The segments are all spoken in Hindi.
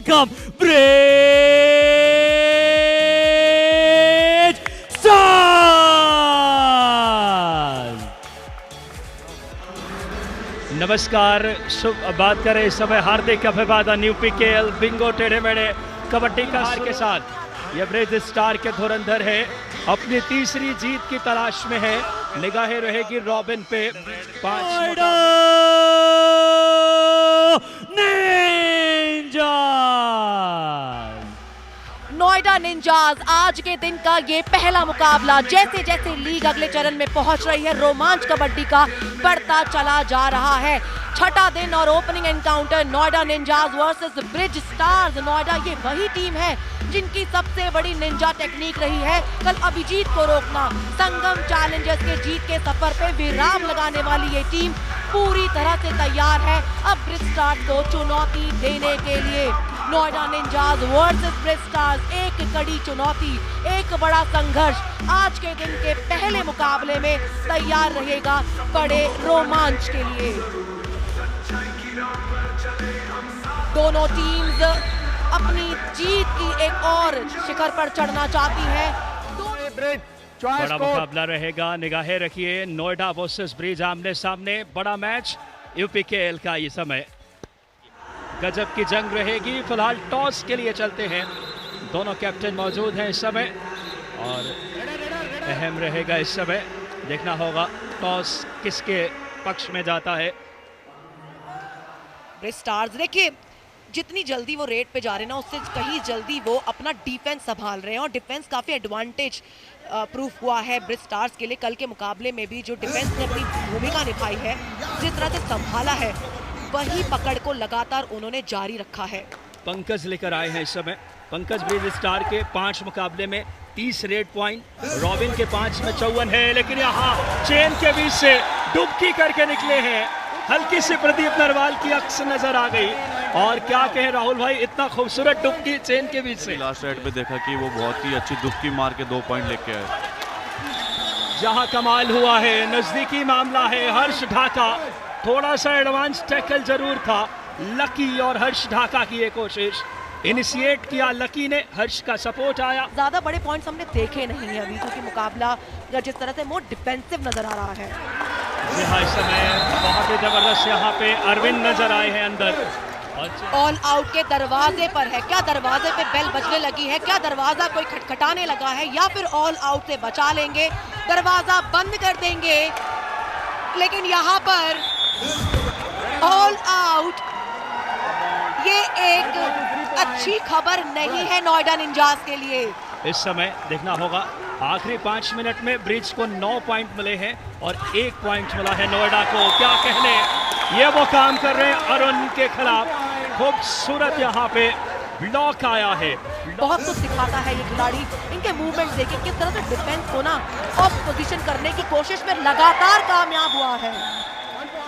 welcome Bridgestars! नमस्कार, शुभ बात करें इस समय हार्दिक अभिवादन यूपीकेएल बिंगो टेढ़े मेढ़े कबड्डी का हार के साथ। यह ब्रिजस्टार के धुरंधर है, अपनी तीसरी जीत की तलाश में है। निगाहें रहेगी रॉबिन पे। नोएडा निंजास आज के दिन का ये पहला मुकाबला, जैसे जैसे लीग अगले चरण में पहुंच रही है, रोमांच कबड्डी का बढ़ता चला जा रहा है। छठा दिन और opening encounter Noida ninjas versus bridge stars. Noida ये वही टीम है जिनकी सबसे बड़ी निंजा टेक्निक रही है कल अभिजीत को रोकना। संगम चैलेंजर्स के जीत के सफर पे विराम लगाने वाली ये टीम पूरी तरह से तैयार है अब ब्रिज स्टार्स को चुनौती देने के लिए। Noida ninjas versus bridge stars, एक कड़ी चुनौती, एक बड़ा संघर्ष आज के दिन के पहले मुकाबले में तैयार रहेगा बड़े रोमांच के लिए। दोनों टीम्स अपनी जीत की एक और शिखर पर चढ़ना चाहती है। बड़ा मुकाबला रहेगा, निगाहें रखिए नोएडा वर्सेस ब्रिज आमने सामने। बड़ा मैच यूपीकेएल का ये समय, गजब की जंग रहेगी। फिलहाल टॉस के लिए चलते हैं, दोनों कैप्टन मौजूद हैं इस समय और अहम रहेगा इस समय। देखना होगा टॉस किसके पक्ष में जाता है। ब्रिज स्टार्स देखिए जितनी जल्दी वो रेड पे जा रहे हैं ना, उससे कहीं जल्दी वो अपना डिफेंस संभाल रहे हैं और डिफेंस काफी एडवांटेज प्रूफ हुआ है ब्रिज स्टार्स के लिए। कल के मुकाबले में भी जो डिफेंस ने अपनी भूमिका निभाई है, जिस तरह से संभाला है, वही पकड़ को लगातार उन्होंने जारी रखा है। पंकज लेकर आए हैं इस समय। पंकज ब्रिज स्टार के 5 मुकाबले में 30 रेड पॉइंट, रॉबिन के 5 में 54 है, लेकिन यहाँ चेन के बीच से डुबकी करके निकले हैं। हल्की सी प्रदीप नरवाल की अक्स नजर आ गई और क्या कहें राहुल भाई, इतना खूबसूरत डुबकी चेन के बीच से। लास्ट राइड पे देखा कि वो बहुत ही अच्छी डुबकी मार के 2 पॉइंट लेके आए। जहां कमाल हुआ है, नजदीकी मामला है। हर्ष ढाका, थोड़ा सा एडवांस टैकल जरूर था। लकी और हर्ष ढाका की ये कोशिश, इनिशिएट किया लकी ने, हर्ष का सपोर्ट आया। ज्यादा बड़े पॉइंट्स हमने देखे नहीं है अभी, क्योंकि मुकाबला जिस तरह से मोर डिफेंसिव नजर आ रहा है। जी हाँ, इस समय बहुत ही जबरदस्त यहाँ पे अरविंद नजर आए हैं अंदर। ऑल आउट के दरवाजे पर है, क्या दरवाजे पे बेल बजने लगी है, क्या दरवाजा कोई खटखटाने लगा है, या फिर ऑल आउट से बचा लेंगे, दरवाजा बंद कर देंगे। लेकिन यहाँ पर ऑल आउट, ये एक अच्छी खबर नहीं है नोएडा निंजास के लिए। इस समय देखना होगा, आखिरी 5 मिनट में ब्रिज को 9 पॉइंट मिले हैं और 1 पॉइंट मिला है नोएडा को। क्या कहने, ये वो काम कर रहे हैं अरुण के खिलाफ। खूबसूरत यहाँ पे ब्लॉक आया है, बहुत कुछ सिखाता है ये खिलाड़ी। इनके मूवमेंट देखिए, किस तरह से डिफेंस को ना ऑफ पोजीशन करने की कोशिश में लगातार कामयाब हुआ है।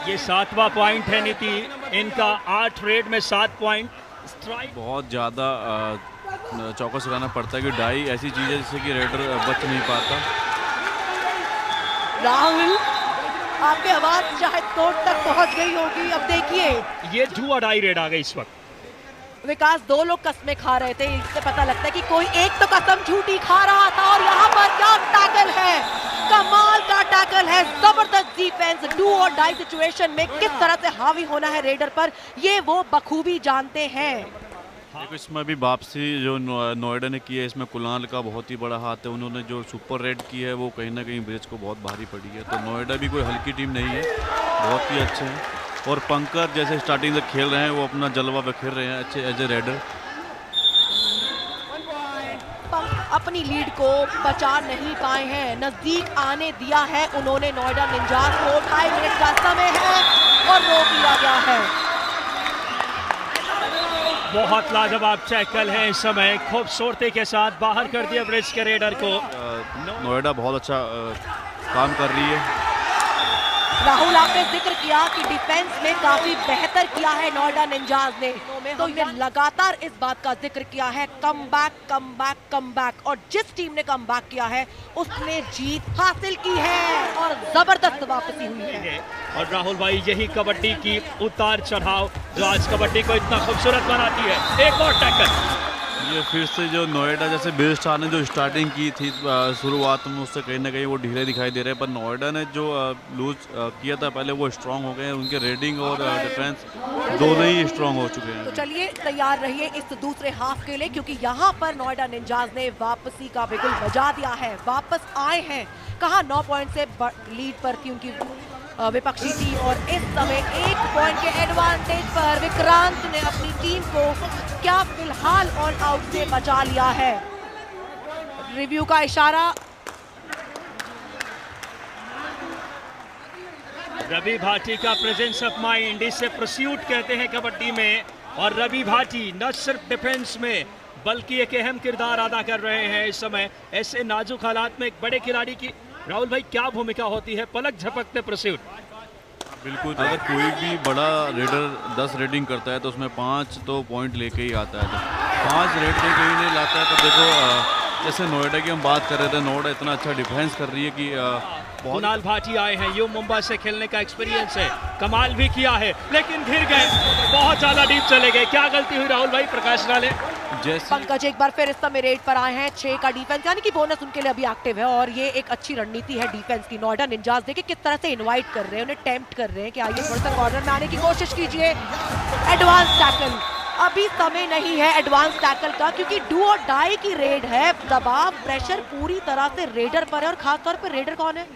ये 7वां पॉइंट है नीति इनका, 8 रेड में 7 पॉइंट। स्ट्राइक बहुत ज़्यादा चौकस रहना पड़ता है कि डाई ऐसी चीज़ है जिससे कि रेडर बच नहीं पाता। राहुल, आपकी आवाज शायद कोर्ट तक पहुंच गई होगी। अब देखिए ये डू और डाई रेड आ गई इस वक्त। विकास, 2 लोग कसमें खा रहे थे, इससे पता लगता है कि कोई एक तो कसम झूठी खा रहा था। और यहाँ पर क्या टैकल है, कमाल का टैकल है, जबरदस्त डिफेंस। डू और डाई सिचुएशन में किस तरह से हावी होना है रेडर पर, ये वो बखूबी जानते हैं। देखो इसमें भी वापसी जो नोएडा ने की है, इसमें कुलाल का बहुत ही बड़ा हाथ है। उन्होंने जो सुपर रेड की है वो कहीं ना कहीं ब्रिज को बहुत भारी पड़ी है। तो नोएडा भी कोई हल्की टीम नहीं है, बहुत ही अच्छे हैं। और पंकज जैसे स्टार्टिंग से खेल रहे हैं, वो अपना जलवा बिखेर रहे हैं अच्छे एज ए रेडर। अपनी लीड को बचा नहीं पाए हैं, नजदीक आने दिया है उन्होंने नोएडा निंजास को। 2.5 मिनट का समय है और रोक लिया गया है। बहुत लाजवाब टैकल है इस समय, खूबसूरती के साथ बाहर कर दिया ब्रिज के रेडर को। नोएडा बहुत अच्छा काम कर रही है। राहुल, आपने जिक्र किया कि डिफेंस में काफी बेहतर किया है नोएडा निंजास ने, तो हमने लगातार इस बात का जिक्र किया है, कम बैक और जिस टीम ने कम बैक किया है उसने जीत हासिल की है और जबरदस्त वापसी हुई है। और राहुल भाई, यही कबड्डी की उतार चढ़ाव जो आज कबड्डी को इतना खूबसूरत बनाती है। एक और टैकल, ये फिर से जो नोएडा जैसे बिग स्टार ने जो स्टार्टिंग की थी शुरुआत में, उससे कहीं ना कहीं वो ढीले दिखाई दे रहे हैं, पर नोएडा ने जो लूज किया था पहले वो स्ट्रांग हो गए हैं। उनके रेडिंग और डिफेंस दोनों ही स्ट्रांग हो चुके हैं। तो चलिए तैयार रहिए इस दूसरे हाफ के लिए, क्योंकि यहाँ पर नोएडा निंजास ने वापसी का बिगुल बजा दिया है। वापस आए हैं, कहाँ 9 पॉइंट से लीड पर थी उनकी विपक्षी टीम, और इस समय 1 पॉइंट के एडवांटेज पर विक्रांत ने अपनी टीम को क्या फिलहाल ऑल आउट से बचा लिया है। रिव्यू का इशारा, रवि भाटी का प्रेजेंस ऑफ माइंड, इसे परस्यूट कहते हैं कबड्डी में। और रवि भाटी न सिर्फ डिफेंस में बल्कि एक अहम किरदार अदा कर रहे हैं इस समय ऐसे नाजुक हालात में। एक बड़े खिलाड़ी की राहुल भाई क्या भूमिका होती है पलक झपकते परस्यूट? बिल्कुल, अगर कोई भी बड़ा रेडर 10 रेडिंग करता है तो उसमें 5 तो पॉइंट लेके ही आता है। तो 5 रेड के कहीं नहीं लाता है। तो देखो जैसे नोएडा की हम बात कर रहे थे, नोएडा इतना अच्छा डिफेंस कर रही है कि कुणाल भाटी आए हैं, यू मुंबई से खेलने का एक्सपीरियंस है, कमाल भी किया है, लेकिन घिर गए, बहुत ज्यादा डीप चले गए। क्या गलती हुई राहुल भाई? प्रकाश राले, पंकज एक बार फिर इस समय रेड पर आए हैं। 6 का डिफेंस, यानी कि बोनस उनके लिए अभी एक्टिव है, और ये एक अच्छी रणनीति है डिफेंस की। नोएडा निंजास देखिए किस तरह से इनवाइट कर रहे हैं, उन्हें टेम्प्ट कर रहे हैं कि आइए थोड़ा सा कॉर्नर में आने की कोशिश कीजिए। एडवांस टैकल, अभी समय नहीं है एडवांस टैकल का, क्योंकि डू और डाई की रेड है। दबाव प्रेशर पूरी तरह से रेडर पर है, और खासतौर पर रेडर कौन है?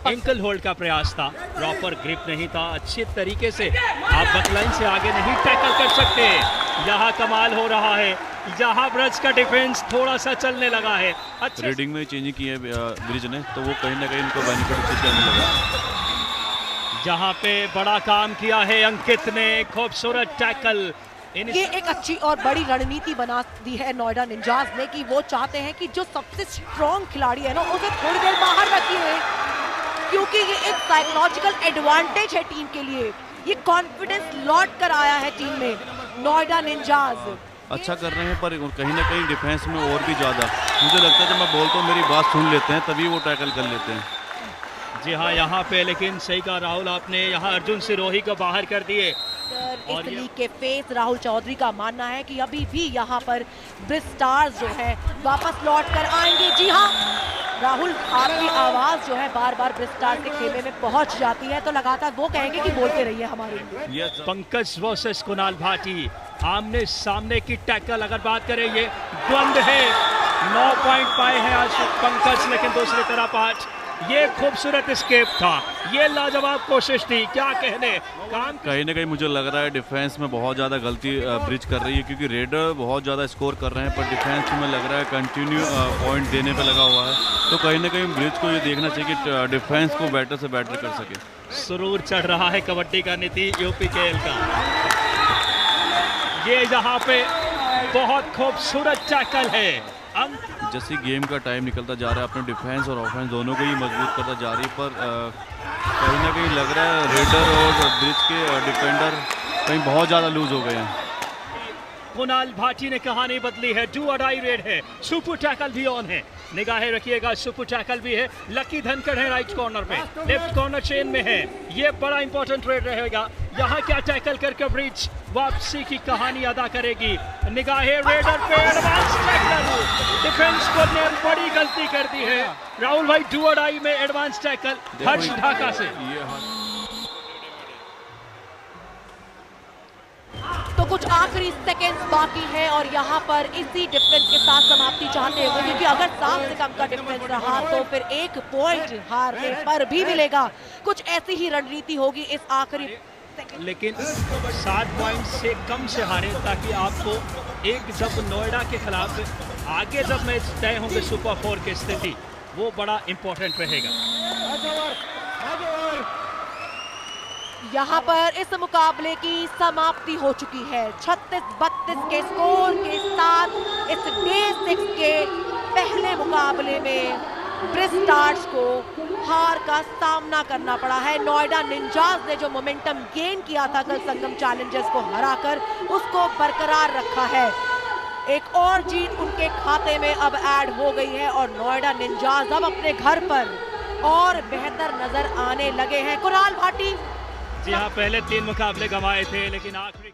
एंकल होल्ड का प्रयास था, प्रॉपर ग्रिप नहीं था, अच्छे तरीके से आप बकलाइन से आगे नहीं टैकल कर सकते। यहाँ कमाल हो रहा है, यहाँ ब्रज का डिफेंस थोड़ा सा चलने लगा है। अच्छा, रेडिंग में चेंज की है ब्रिज ने, तो वो कहीं ना कहीं इनको बेनिफिट देने लगा। यहाँ पे बड़ा काम किया है अंकित ने, खूबसूरत टैकल। ये एक अच्छी और बड़ी रणनीति बना दी है नोएडा निंजास ने, कि वो चाहते हैं कि जो सबसे स्ट्रॉन्ग खिलाड़ी है ना उसे थोड़ी देर बाहर रखिए, क्योंकि ये एक साइकोलॉजिकल एडवांटेज है टीम के लिए। ये कॉन्फिडेंस लौट कर आया है टीम में। नोएडा निंजास अच्छा कर रहे हैं, पर कहीं ना कहीं डिफेंस में और भी ज़्यादा मुझे लगता है जब मैं बोलता हूँ मेरी बात सुन लेते हैं तभी वो टैकल कर लेते हैं। जी हाँ, यहाँ पे लेकिन सही कहा राहुल आपने, यहाँ अर्जुन सिरोही को बाहर कर दिए। इस लीग के फेस राहुल चौधरी का मानना है कि अभी भी यहाँ पर ब्रिज स्टार्स जो है वापस लौट कर आएंगे। जी हाँ राहुल, आपकी आवाज जो है बार बार ब्रिज स्टार्स के खेमे में पहुंच जाती है, तो लगातार वो कहेंगे कि बोलते रहिए हमारे लिए। पंकज वर्सेस कुणाल भाटी, आमने सामने की टैकल अगर बात करें, ये द्वंद्व है। 9 पॉइंट पाए हैं आज पंकज, लेकिन दूसरी तरफ आज ये खूबसूरत स्केप था, ये लाजवाब कोशिश थी। क्या कहने, काम कहीं ना कहीं मुझे लग रहा है डिफेंस में बहुत ज़्यादा गलती ब्रिज कर रही है, क्योंकि रेडर बहुत ज़्यादा स्कोर कर रहे हैं, पर डिफेंस में लग रहा है कंटिन्यू पॉइंट देने पे लगा हुआ है। तो कहीं ना कहीं ब्रिज को ये देखना चाहिए कि डिफेंस को बेटर से बेटर कर सके। सुरूर चढ़ रहा है कबड्डी का नीति यूपीकेएल का। ये यहाँ पे बहुत खूबसूरत टैकल है। जैसे गेम का टाइम निकलता जा रहा है, अपने डिफेंस और ऑफेंस दोनों को ही मजबूत करता जा रही है, पर कहीं ना कहीं लग रहा है रेडर और ब्रिज के डिफेंडर कहीं बहुत ज़्यादा लूज हो गए हैं। कुणाल भाटी ने कहानी बदली है, डू और डाई रेड है, सुपर टैकल भी ऑन है, निगाहें रखिएगा, सुपर टैकल भी है। लकी धनखड़ है राइट कॉर्नर पे, लेफ्ट कॉर्नर चेन में है, ये बड़ा इंपॉर्टेंट रेड रहेगा। यहाँ क्या टैकल करके ब्रिज वापसी की कहानी अदा करेगी। निगाहें रेडर पे, एडवांस टैकल, डिफेंस को ने बड़ी गलती कर दी है राहुल भाई। डू और डाई में एडवांस टैकल हर्ष ढाका से। तो कुछ आखिरी सेकंड्स बाकी हैं और यहाँ पर इसी डिफरेंस के साथ समाप्ति चाहते हुए, क्योंकि अगर 7 से कम का डिफरेंस रहा तो फिर 1 पॉइंट हारने पर भी मिलेगा। कुछ ऐसी ही रणनीति होगी इस आखिरी, लेकिन 7 पॉइंट से कम से हारे, ताकि आपको एक जब नोएडा के खिलाफ आगे जब मैच तय होंगे सुपर 4 की स्थिति, वो बड़ा इंपॉर्टेंट रहेगा। यहाँ पर इस मुकाबले की समाप्ति हो चुकी है। 36-32 के स्कोर के साथ इस डे 6 के पहले मुकाबले में ब्रिज स्टार्स को हार का सामना करना पड़ा है। नोएडा निंजास ने जो मोमेंटम गेन किया था कल संगम चैलेंजर्स को हराकर, उसको बरकरार रखा है। एक और जीत उनके खाते में अब ऐड हो गई है और नोएडा निंजास अब अपने घर पर और बेहतर नजर आने लगे हैं। कुणाल भाटी। जी हाँ, पहले 3 मुकाबले गंवाए थे लेकिन आखिरी